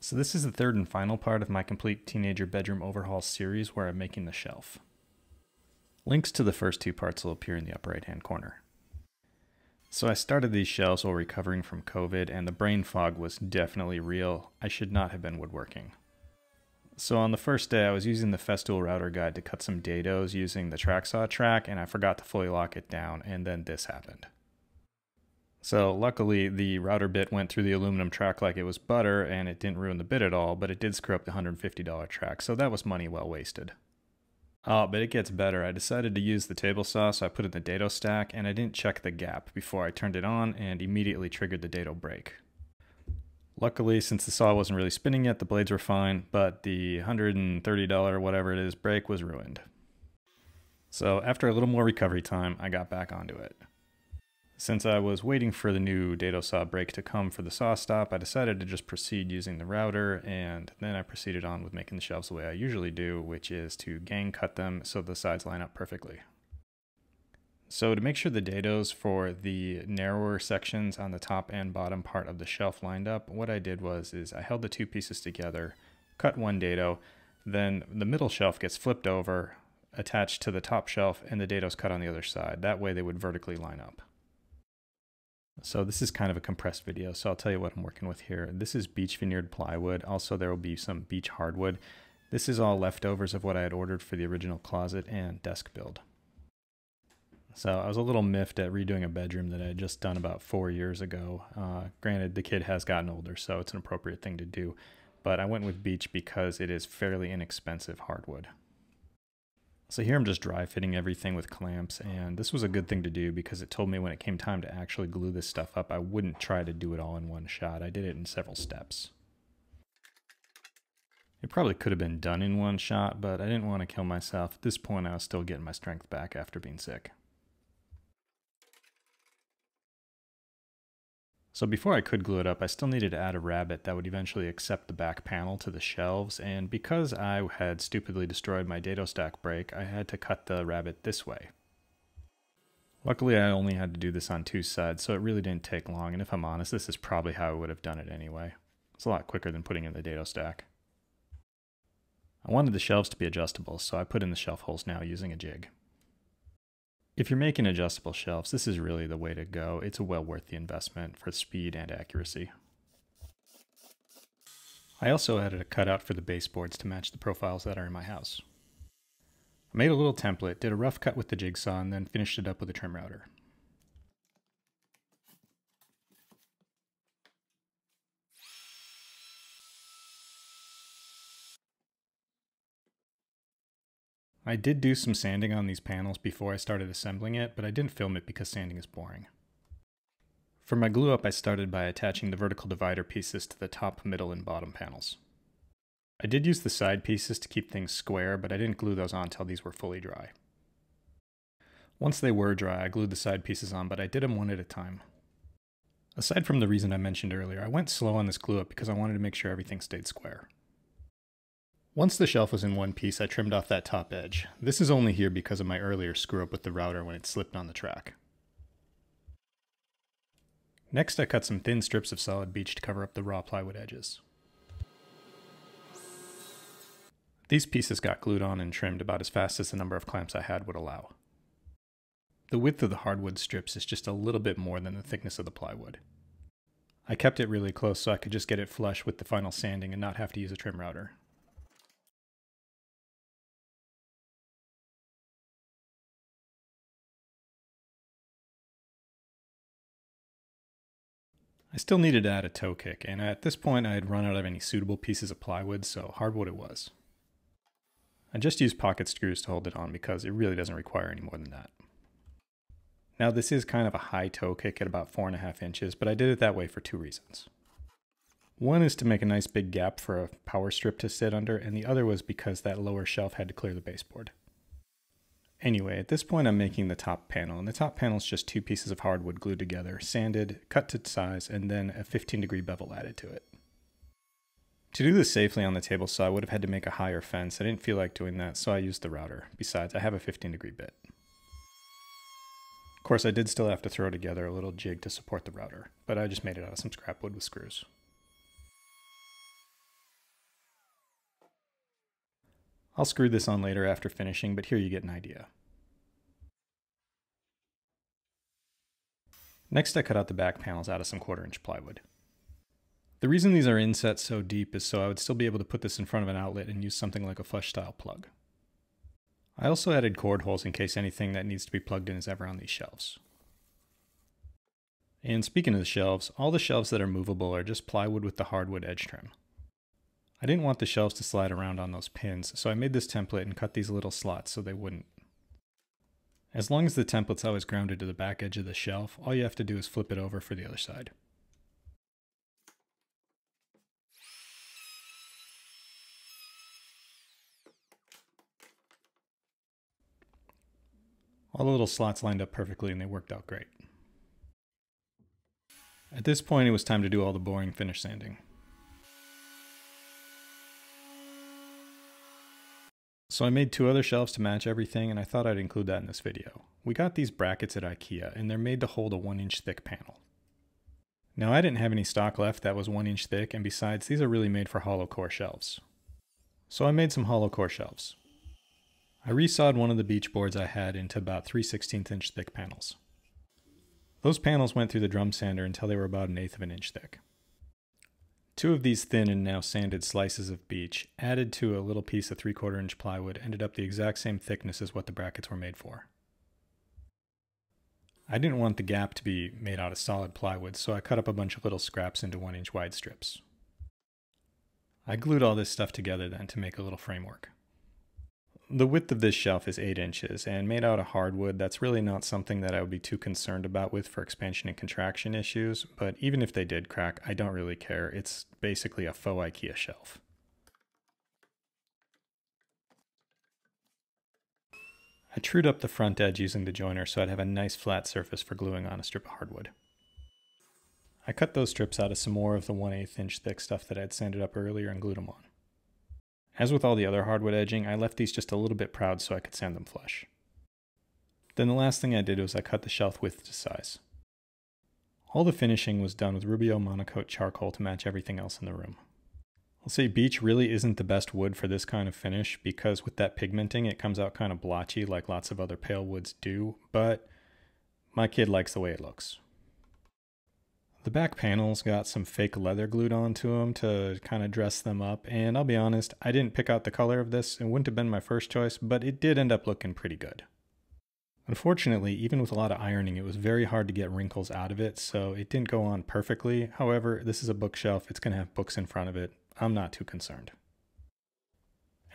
So this is the third and final part of my complete teenager bedroom overhaul series where I'm making the shelf. Links to the first two parts will appear in the upper right hand corner. So I started these shelves while recovering from COVID and the brain fog was definitely real. I should not have been woodworking. So on the first day I was using the Festool router guide to cut some dados using the track saw track and I forgot to fully lock it down and then this happened. So luckily the router bit went through the aluminum track like it was butter and it didn't ruin the bit at all, but it did screw up the $150 track, so that was money well wasted. Oh, but it gets better. I decided to use the table saw, so I put it in the dado stack and I didn't check the gap before I turned it on and immediately triggered the dado brake. Luckily, since the saw wasn't really spinning yet, the blades were fine, but the $130 whatever it is brake was ruined. So after a little more recovery time, I got back onto it. Since I was waiting for the new dado saw brake to come for the saw stop, I decided to just proceed using the router, and then I proceeded on with making the shelves the way I usually do, which is to gang cut them so the sides line up perfectly. So to make sure the dados for the narrower sections on the top and bottom part of the shelf lined up, what I did was I held the two pieces together, cut one dado, then the middle shelf gets flipped over, attached to the top shelf, and the dados cut on the other side. That way they would vertically line up. So this is kind of a compressed video, so I'll tell you what I'm working with here. This is beech veneered plywood. Also, there will be some beech hardwood. This is all leftovers of what I had ordered for the original closet and desk build. So I was a little miffed at redoing a bedroom that I had just done about 4 years ago. Granted, the kid has gotten older, so it's an appropriate thing to do. But I went with beech because it is fairly inexpensive hardwood. So here I'm just dry fitting everything with clamps, and this was a good thing to do because it told me when it came time to actually glue this stuff up, I wouldn't try to do it all in one shot. I did it in several steps. It probably could have been done in one shot, but I didn't want to kill myself. At this point, I was still getting my strength back after being sick. So before I could glue it up, I still needed to add a rabbet that would eventually accept the back panel to the shelves, and because I had stupidly destroyed my dado stack brake, I had to cut the rabbet this way. Luckily, I only had to do this on two sides, so it really didn't take long, and if I'm honest, this is probably how I would have done it anyway. It's a lot quicker than putting in the dado stack. I wanted the shelves to be adjustable, so I put in the shelf holes now using a jig. If you're making adjustable shelves, this is really the way to go. It's well worth the investment for speed and accuracy. I also added a cutout for the baseboards to match the profiles that are in my house. I made a little template, did a rough cut with the jigsaw, and then finished it up with a trim router. I did do some sanding on these panels before I started assembling it, but I didn't film it because sanding is boring. For my glue up, I started by attaching the vertical divider pieces to the top, middle, and bottom panels. I did use the side pieces to keep things square, but I didn't glue those on until these were fully dry. Once they were dry, I glued the side pieces on, but I did them one at a time. Aside from the reason I mentioned earlier, I went slow on this glue up because I wanted to make sure everything stayed square. Once the shelf was in one piece, I trimmed off that top edge. This is only here because of my earlier screw up with the router when it slipped on the track. Next, I cut some thin strips of solid beech to cover up the raw plywood edges. These pieces got glued on and trimmed about as fast as the number of clamps I had would allow. The width of the hardwood strips is just a little bit more than the thickness of the plywood. I kept it really close so I could just get it flush with the final sanding and not have to use a trim router. I still needed to add a toe kick, and at this point I had run out of any suitable pieces of plywood, so hardwood it was. I just used pocket screws to hold it on because it really doesn't require any more than that. Now this is kind of a high toe kick at about 4.5 inches, but I did it that way for two reasons. One is to make a nice big gap for a power strip to sit under, and the other was because that lower shelf had to clear the baseboard. Anyway, at this point I'm making the top panel, and the top panel is just two pieces of hardwood glued together, sanded, cut to size, and then a 15-degree bevel added to it. To do this safely on the table saw, I would have had to make a higher fence. I didn't feel like doing that, so I used the router. Besides, I have a 15-degree bit. Of course, I did still have to throw together a little jig to support the router, but I just made it out of some scrap wood with screws. I'll screw this on later after finishing, but here you get an idea. Next, I cut out the back panels out of some 1/4-inch plywood. The reason these are inset so deep is so I would still be able to put this in front of an outlet and use something like a flush style plug. I also added cord holes in case anything that needs to be plugged in is ever on these shelves. And speaking of the shelves, all the shelves that are movable are just plywood with the hardwood edge trim. I didn't want the shelves to slide around on those pins, so I made this template and cut these little slots so they wouldn't. As long as the template's always grounded to the back edge of the shelf, all you have to do is flip it over for the other side. All the little slots lined up perfectly and they worked out great. At this point, it was time to do all the boring finish sanding. So I made 2 other shelves to match everything, and I thought I'd include that in this video. We got these brackets at IKEA, and they're made to hold a 1-inch thick panel. Now I didn't have any stock left that was 1 inch thick, and besides, these are really made for hollow core shelves. So I made some hollow core shelves. I resawed one of the beech boards I had into about 3/16 inch thick panels. Those panels went through the drum sander until they were about 1/8 of an inch thick. 2 of these thin and now sanded slices of beech, added to a little piece of 3/4 inch plywood, ended up the exact same thickness as what the brackets were made for. I didn't want the gap to be made out of solid plywood, so I cut up a bunch of little scraps into 1 inch wide strips. I glued all this stuff together then to make a little framework. The width of this shelf is 8 inches, and made out of hardwood, that's really not something that I would be too concerned about with for expansion and contraction issues, but even if they did crack, I don't really care. It's basically a faux IKEA shelf. I trued up the front edge using the joiner so I'd have a nice flat surface for gluing on a strip of hardwood. I cut those strips out of some more of the 1/8 inch thick stuff that I'd sanded up earlier and glued them on. As with all the other hardwood edging, I left these just a little bit proud so I could sand them flush. Then the last thing I did was I cut the shelf width to size. All the finishing was done with Rubio Monocoat charcoal to match everything else in the room. I'll say beech really isn't the best wood for this kind of finish because with that pigmenting it comes out kind of blotchy like lots of other pale woods do, but my kid likes the way it looks. The back panels got some fake leather glued onto them to kind of dress them up, and I'll be honest, I didn't pick out the color of this. It wouldn't have been my first choice, but it did end up looking pretty good. Unfortunately, even with a lot of ironing, it was very hard to get wrinkles out of it, so it didn't go on perfectly. However, this is a bookshelf, it's going to have books in front of it. I'm not too concerned.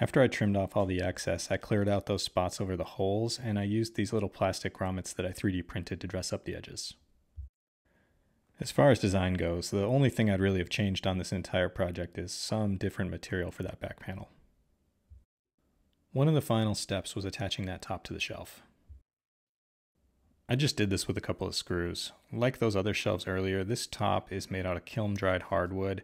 After I trimmed off all the excess, I cleared out those spots over the holes, and I used these little plastic grommets that I 3D printed to dress up the edges. As far as design goes, the only thing I'd really have changed on this entire project is some different material for that back panel. One of the final steps was attaching that top to the shelf. I just did this with a couple of screws. Like those other shelves earlier, this top is made out of kiln-dried hardwood.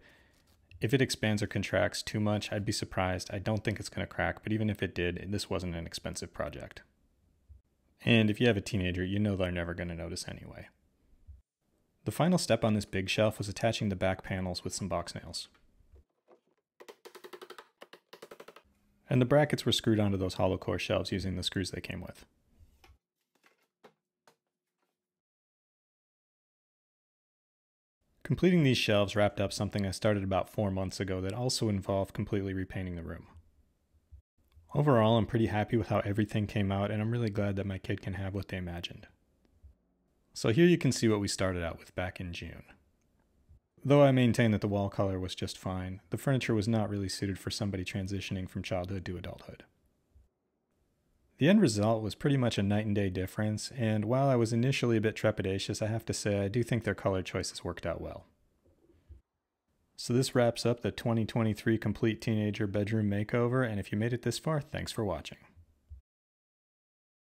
If it expands or contracts too much, I'd be surprised. I don't think it's going to crack, but even if it did, this wasn't an expensive project. And if you have a teenager, you know they're never going to notice anyway. The final step on this big shelf was attaching the back panels with some box nails. And the brackets were screwed onto those hollow core shelves using the screws they came with. Completing these shelves wrapped up something I started about 4 months ago that also involved completely repainting the room. Overall, I'm pretty happy with how everything came out, and I'm really glad that my kid can have what they imagined. So here you can see what we started out with back in June. Though I maintain that the wall color was just fine, the furniture was not really suited for somebody transitioning from childhood to adulthood. The end result was pretty much a night and day difference, and while I was initially a bit trepidatious, I have to say I do think their color choices worked out well. So this wraps up the 2023 complete teenager bedroom makeover, and if you made it this far, thanks for watching.